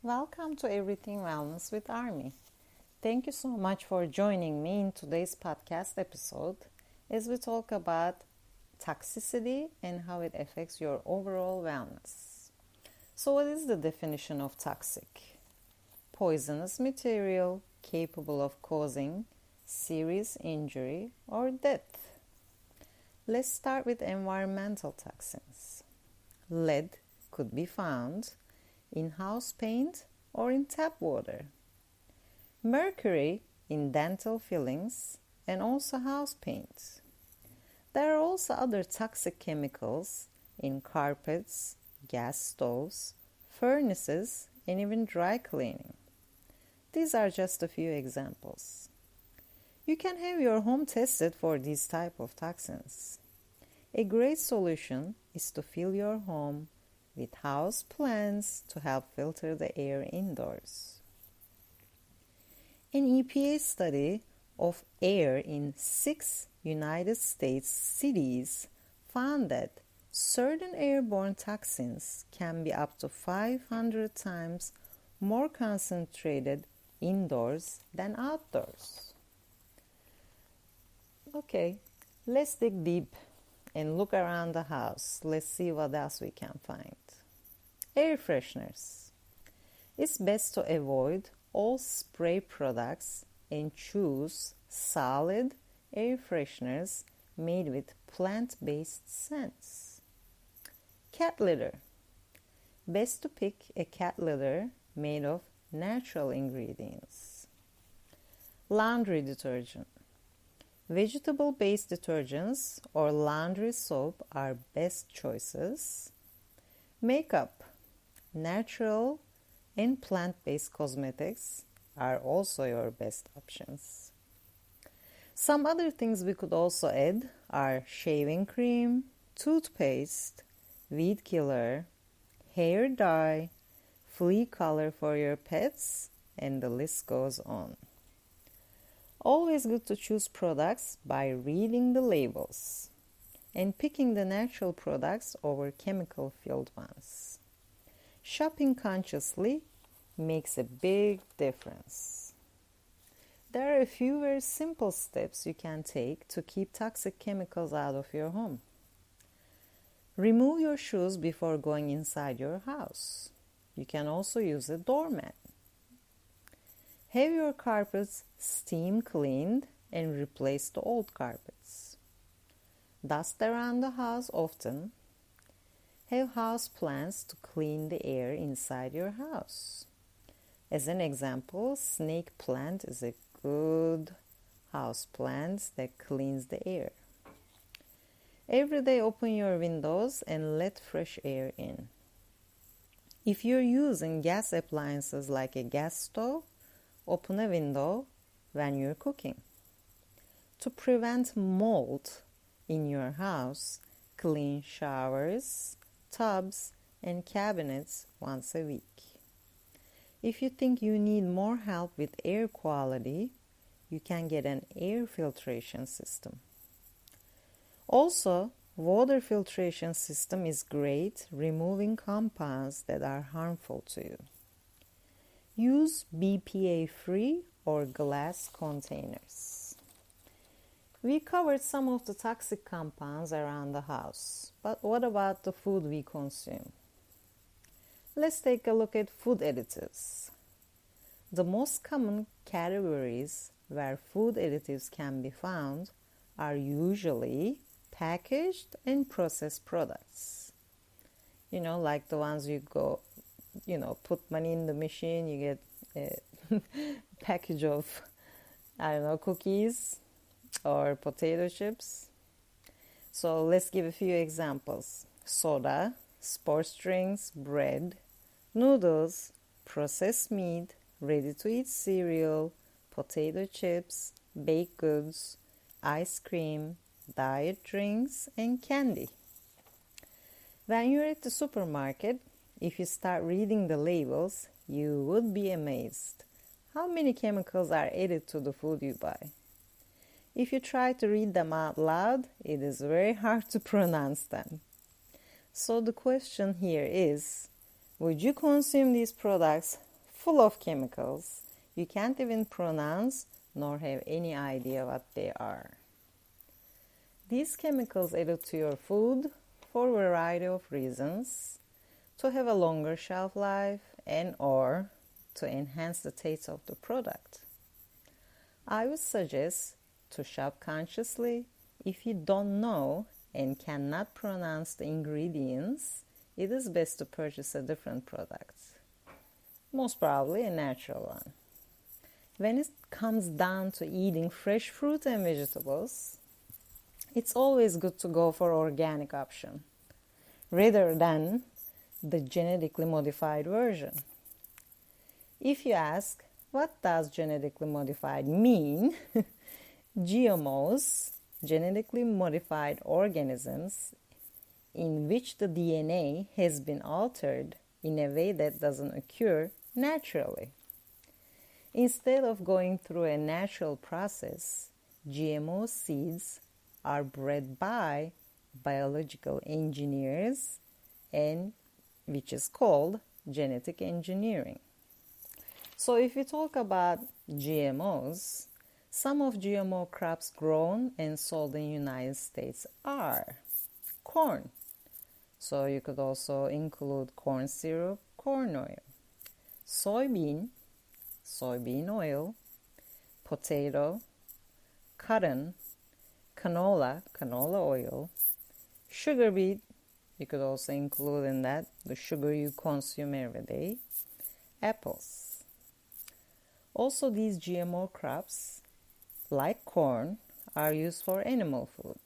Welcome to Everything Wellness with Army. Thank you so much for joining me in today's podcast episode as we talk about toxicity and how it affects your overall wellness. So, what is the definition of toxic? Poisonous material capable of causing serious injury or death. Let's start with environmental toxins. Lead could be found in house paint or in tap water. Mercury in dental fillings and also house paint. There are also other toxic chemicals in carpets, gas stoves, furnaces, and even dry cleaning. These are just a few examples. You can have your home tested for these type of toxins. A great solution is to fill your home with house plants to help filter the air indoors. An EPA study of air in 6 United States cities found that certain airborne toxins can be up to 500 times more concentrated indoors than outdoors. Okay, let's dig deep and look around the house. Let's see what else we can find. Air fresheners. It's best to avoid all spray products and choose solid air fresheners made with plant-based scents. Cat litter. Best to pick a cat litter made of natural ingredients. Laundry detergent. Vegetable-based detergents or laundry soap are best choices. Makeup, natural and plant-based cosmetics are also your best options. Some other things we could also add are shaving cream, toothpaste, weed killer, hair dye, flea collar for your pets, and the list goes on. Always good to choose products by reading the labels and picking the natural products over chemical-filled ones. Shopping consciously makes a big difference. There are a few very simple steps you can take to keep toxic chemicals out of your home. Remove your shoes before going inside your house. You can also use a doormat. Have your carpets steam cleaned and replace the old carpets. Dust around the house often. Have house plants to clean the air inside your house. As an example, snake plant is a good house plant that cleans the air. Every day open your windows and let fresh air in. If you're using gas appliances like a gas stove, open a window when you're cooking. To prevent mold in your house, clean showers, tubs, and cabinets once a week. If you think you need more help with air quality, you can get an air filtration system. Also, water filtration system is great removing compounds that are harmful to you. Use BPA-free or glass containers. We covered some of the toxic compounds around the house, but what about the food we consume? Let's take a look at food additives. The most common categories where food additives can be found are usually packaged and processed products. Like the ones you go, put money in the machine, you get a package of, cookies or potato chips. So let's give a few examples. Soda, sports drinks, bread, noodles, processed meat, ready-to-eat cereal, potato chips, baked goods, ice cream, diet drinks, and candy. When you're at the supermarket, if you start reading the labels, you would be amazed how many chemicals are added to the food you buy. If you try to read them out loud, it is very hard to pronounce them. So the question here is, would you consume these products full of chemicals you can't even pronounce nor have any idea what they are. These chemicals added to your food for a variety of reasons, to have a longer shelf life and or to enhance the taste of the product. I would suggest to shop consciously. If you don't know and cannot pronounce the ingredients, it is best to purchase a different product, most probably a natural one. When it comes down to eating fresh fruit and vegetables, it's always good to go for organic option rather than the genetically modified version. If you ask, what does genetically modified mean? GMOs, genetically modified organisms in which the DNA has been altered in a way that doesn't occur naturally. Instead of going through a natural process, GMO seeds are bred by biological engineers and which is called genetic engineering. So if we talk about GMOs, some of GMO crops grown and sold in the United States are corn. So you could also include corn syrup, corn oil, soybean oil, potato, cotton, canola oil, sugar beet, you could also include in that the sugar you consume every day, apples. Also, these GMO crops, like corn, are used for animal food.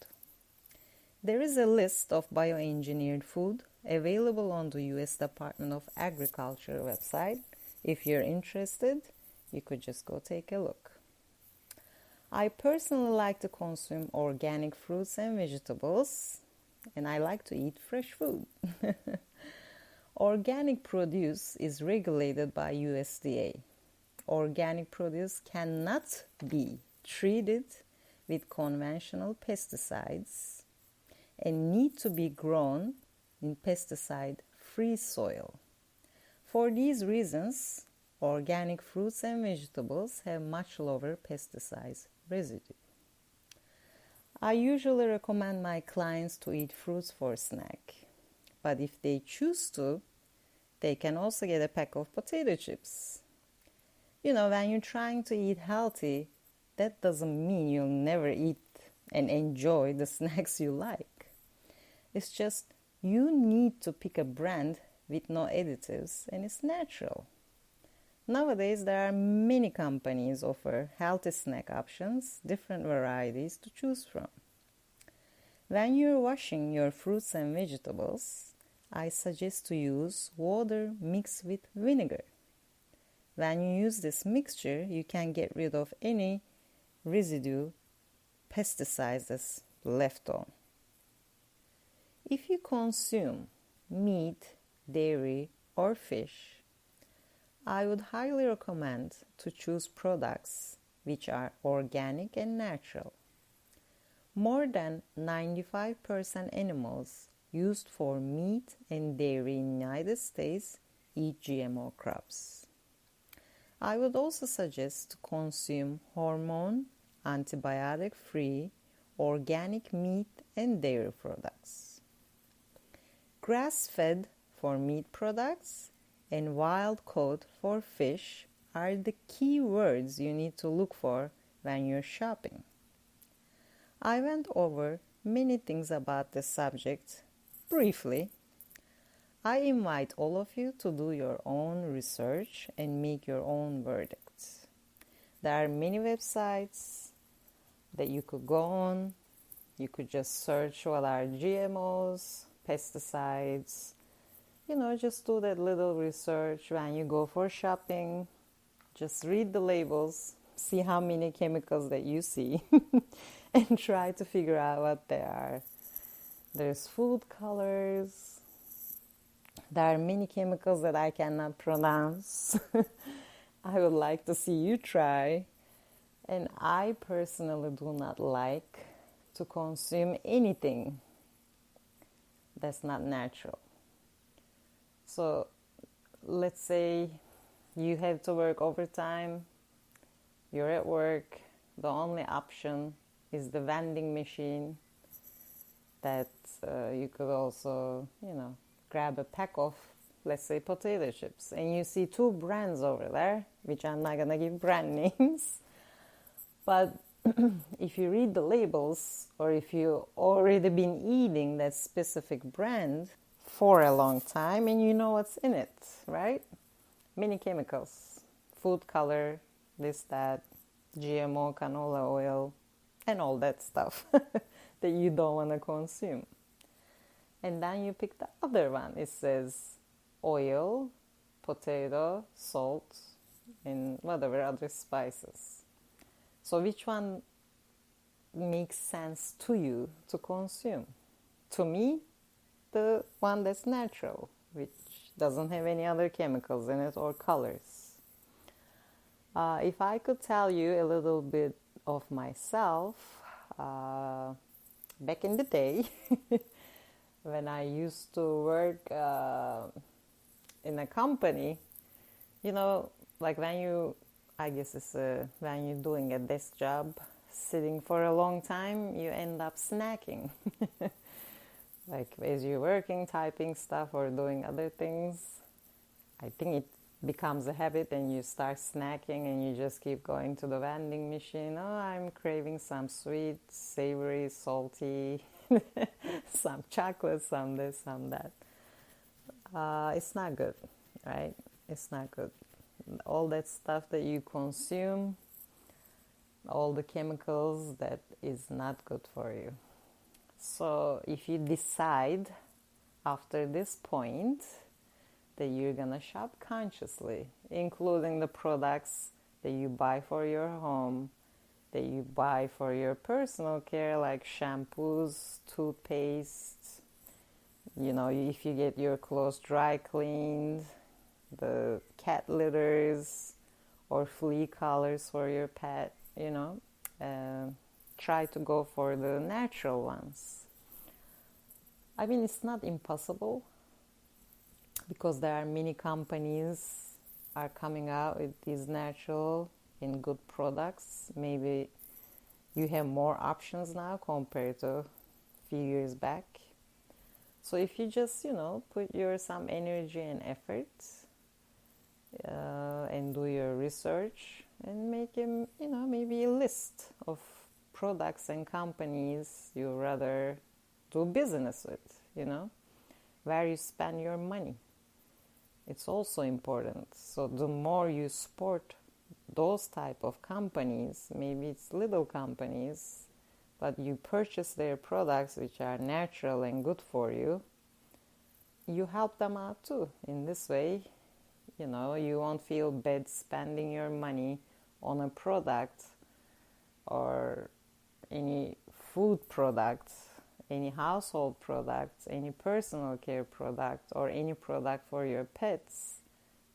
There is a list of bioengineered food available on the U.S. Department of Agriculture website. If you're interested, you could just go take a look. I personally like to consume organic fruits and vegetables, and I like to eat fresh food. Organic produce is regulated by USDA. Organic produce cannot be treated with conventional pesticides and need to be grown in pesticide-free soil. For these reasons, organic fruits and vegetables have much lower pesticides residue. I usually recommend my clients to eat fruits for snack, but if they choose to, they can also get a pack of potato chips. When you're trying to eat healthy, that doesn't mean you'll never eat and enjoy the snacks you like. It's just you need to pick a brand with no additives and it's natural. Nowadays, there are many companies offer healthy snack options, different varieties to choose from. When you're washing your fruits and vegetables, I suggest to use water mixed with vinegar. When you use this mixture, you can get rid of any residue pesticides that's left on. If you consume meat, dairy, or fish, I would highly recommend to choose products which are organic and natural. More than 95% animals used for meat and dairy in the United States eat GMO crops. I would also suggest to consume hormone, antibiotic-free, organic meat and dairy products. Grass-fed for meat products and wild caught for fish are the key words you need to look for when you're shopping. I went over many things about this subject briefly. I invite all of you to do your own research and make your own verdicts. There are many websites that you could go on. You could just search what are GMOs, pesticides. Just do that little research when you go for shopping. Just read the labels, see how many chemicals that you see, and try to figure out what they are. There's food colors. There are many chemicals that I cannot pronounce. I would like to see you try. And I personally do not like to consume anything that's not natural. So let's say You have to work overtime, you're at work, the only option is the vending machine that you could also, grab a pack of, let's say, potato chips. And you see two brands over there, which I'm not going to give brand names. But if you read the labels, or if you've already been eating that specific brand for a long time and you know what's in it, right? Many chemicals, food color, this, that, GMO, canola oil, and all that stuff that you don't want to consume. And then you pick the other one. It says oil, potato, salt, and whatever other spices. So which one makes sense to you to consume? To me, the one that's natural, which doesn't have any other chemicals in it or colors. If I could tell you a little bit of myself, back in the day, when I used to work in a company, like when you're doing a desk job, sitting for a long time, you end up snacking. Like as you're working, typing stuff or doing other things, I think it becomes a habit and you start snacking and you just keep going to the vending machine. Oh, I'm craving some sweet, savory, salty, some chocolate, some this, some that. It's not good, right? It's not good. All that stuff that you consume, all the chemicals, that is not good for you. So if you decide after this point that you're gonna shop consciously, including the products that you buy for your home, that you buy for your personal care, like shampoos, toothpaste, if you get your clothes dry cleaned, the cat litters or flea collars for your pet, try to go for the natural ones. I mean, it's not impossible, because there are many companies are coming out with these natural and good products. Maybe you have more options now compared to a few years back. So if you just, put some energy and effort and do your research and make maybe a list of products and companies you rather do business with, where you spend your money. It's also important. So the more you support those type of companies, maybe it's little companies, but you purchase their products which are natural and good for you, you help them out too. In this way, you won't feel bad spending your money on a product or any food product, any household product, any personal care product, or any product for your pets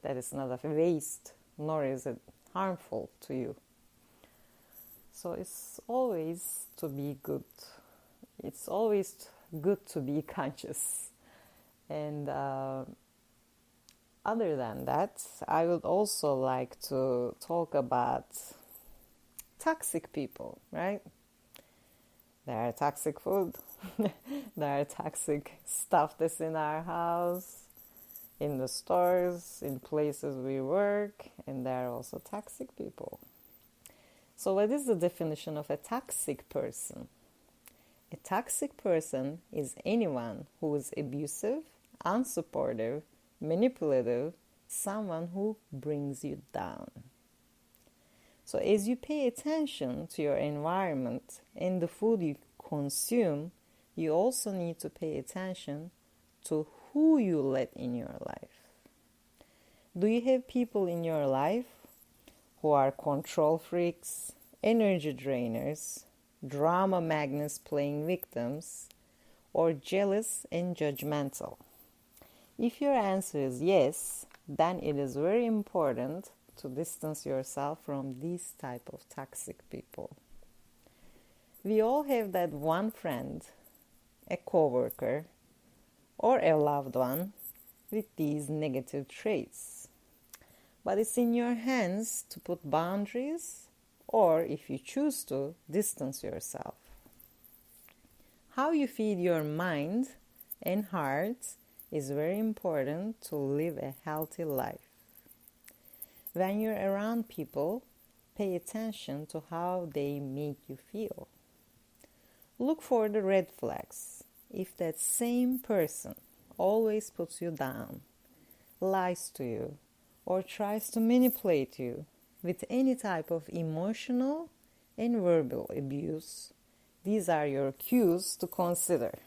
that is not a waste, nor is it harmful to you. So it's always to be good. It's always good to be conscious. And other than that, I would also like to talk about toxic people, right? There are toxic food, there are toxic stuff that's in our house, in the stores, in places we work, and there are also toxic people. So what is the definition of a toxic person? A toxic person is anyone who is abusive, unsupportive, manipulative, someone who brings you down. So as you pay attention to your environment and the food you consume, you also need to pay attention to who you let in your life. Do you have people in your life who are control freaks, energy drainers, drama magnets playing victims, or jealous and judgmental? If your answer is yes, then it is very important to distance yourself from these type of toxic people. We all have that one friend, a coworker, or a loved one with these negative traits. But it's in your hands to put boundaries, or if you choose to, distance yourself. How you feed your mind and heart is very important to live a healthy life. When you're around people, pay attention to how they make you feel. Look for the red flags. If that same person always puts you down, lies to you, or tries to manipulate you with any type of emotional and verbal abuse, these are your cues to consider.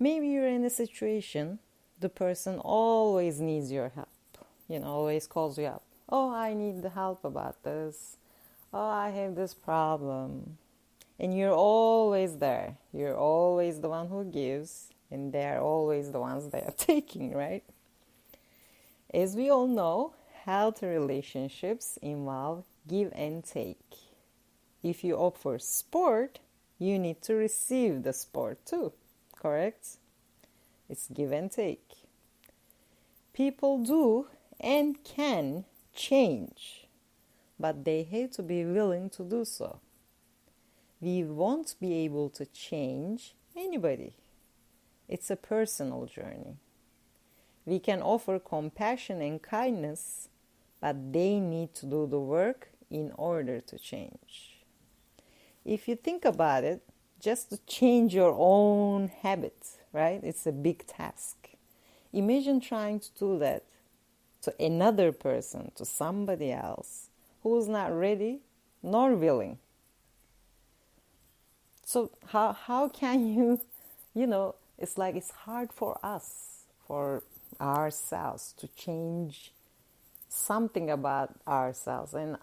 Maybe you're in a situation, the person always needs your help, always calls you up. Oh, I need the help about this. Oh, I have this problem. And you're always there. You're always the one who gives, and they're always the ones that are taking, right? As we all know, healthy relationships involve give and take. If you offer sport, you need to receive the sport too, correct? It's give and take. People do and can change, but they have to be willing to do so. We won't be able to change anybody. It's a personal journey. We can offer compassion and kindness, but they need to do the work in order to change. If you think about it, just to change your own habit, right? It's a big task. Imagine trying to do that to another person, to somebody else who's not ready nor willing. So how can you, it's like it's hard for us, for ourselves to change something about ourselves. And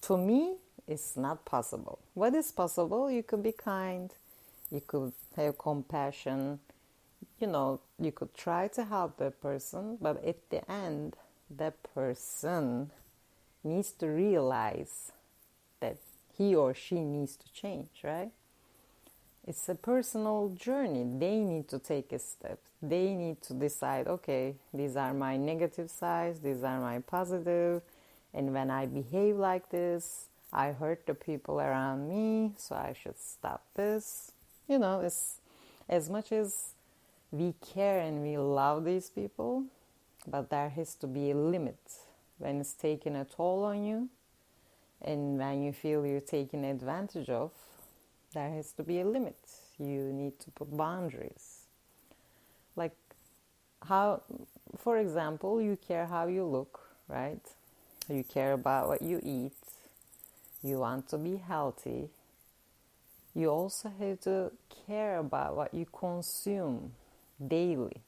to me, it's not possible. What is possible? You could be kind, you could have compassion, you could try to help that person, but at the end, that person needs to realize that he or she needs to change, right? It's a personal journey. They need to take a step. They need to decide, okay, these are my negative sides, these are my positive, and when I behave like this, I hurt the people around me, so I should stop this. It's as much as we care and we love these people, but there has to be a limit when it's taking a toll on you. And when you feel you're taken advantage of, there has to be a limit. You need to put boundaries. Like how, for example, you care how you look, right? You care about what you eat. You want to be healthy. You also have to care about what you consume daily.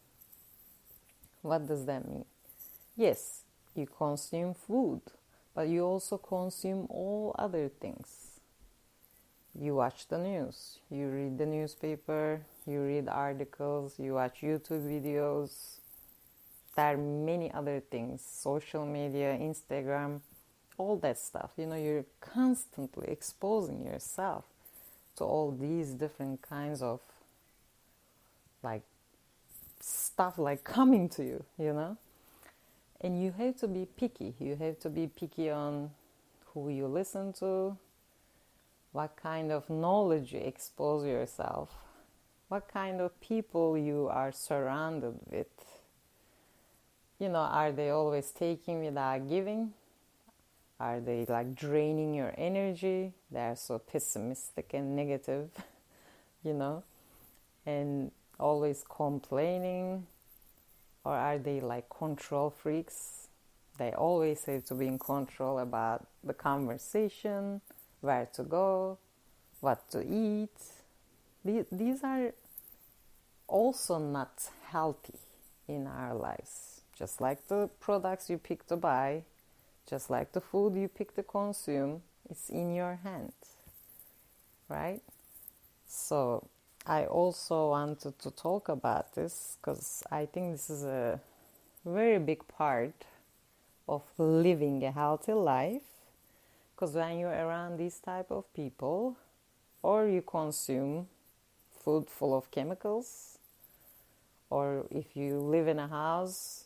What does that mean? Yes, you consume food, but you also consume all other things. You watch the news, you read the newspaper, you read articles, you watch YouTube videos. There are many other things, social media, Instagram, all that stuff. You're constantly exposing yourself to all these different kinds of stuff coming to you, And you have to be picky. You have to be picky on who you listen to, what kind of knowledge you expose yourself, what kind of people you are surrounded with. Are they always taking without giving? Are they draining your energy? They're so pessimistic and negative, and always complaining. Or are they control freaks? They always have to be in control about the conversation, where to go, what to eat. These are also not healthy in our lives. Just like the products you pick to buy, just like the food you pick to consume, it's in your hands, right? So I also wanted to talk about this because I think this is a very big part of living a healthy life. Because when you're around these type of people, or you consume food full of chemicals, Or if you live in a house,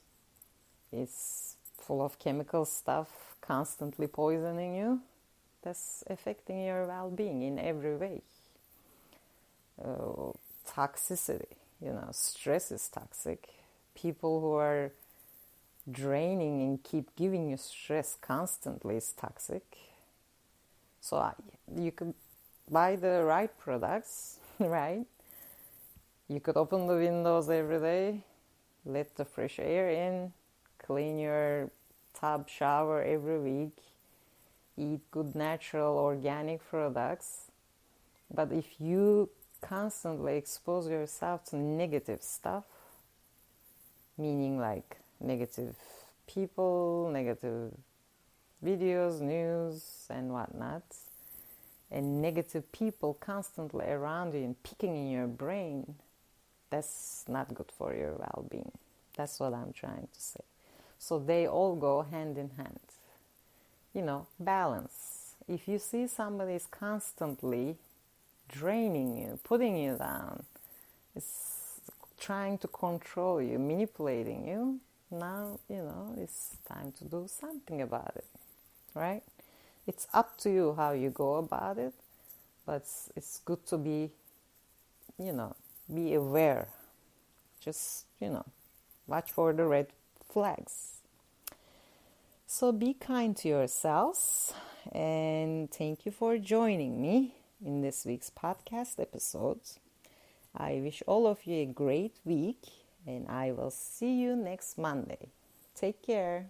it's full of chemical stuff constantly poisoning you. That's affecting your well-being in every way. Toxicity, stress is toxic. People who are draining and keep giving you stress constantly is toxic. So you could buy the right products, right? You could open the windows every day, let the fresh air in, clean your tub shower every week, eat good natural organic products. But if you constantly expose yourself to negative stuff, meaning like negative people, negative videos, news, and whatnot, and negative people constantly around you and picking in your brain, that's not good for your well-being. That's what I'm trying to say. So they all go hand in hand. Balance. If you see somebody is constantly draining you, putting you down, it's trying to control you, manipulating you, now, it's time to do something about it, right? It's up to you how you go about it, but it's good to be aware. Just, watch for the red flags. So be kind to yourselves, and thank you for joining me in this week's podcast episode. I wish all of you a great week, and I will see you next Monday. Take care.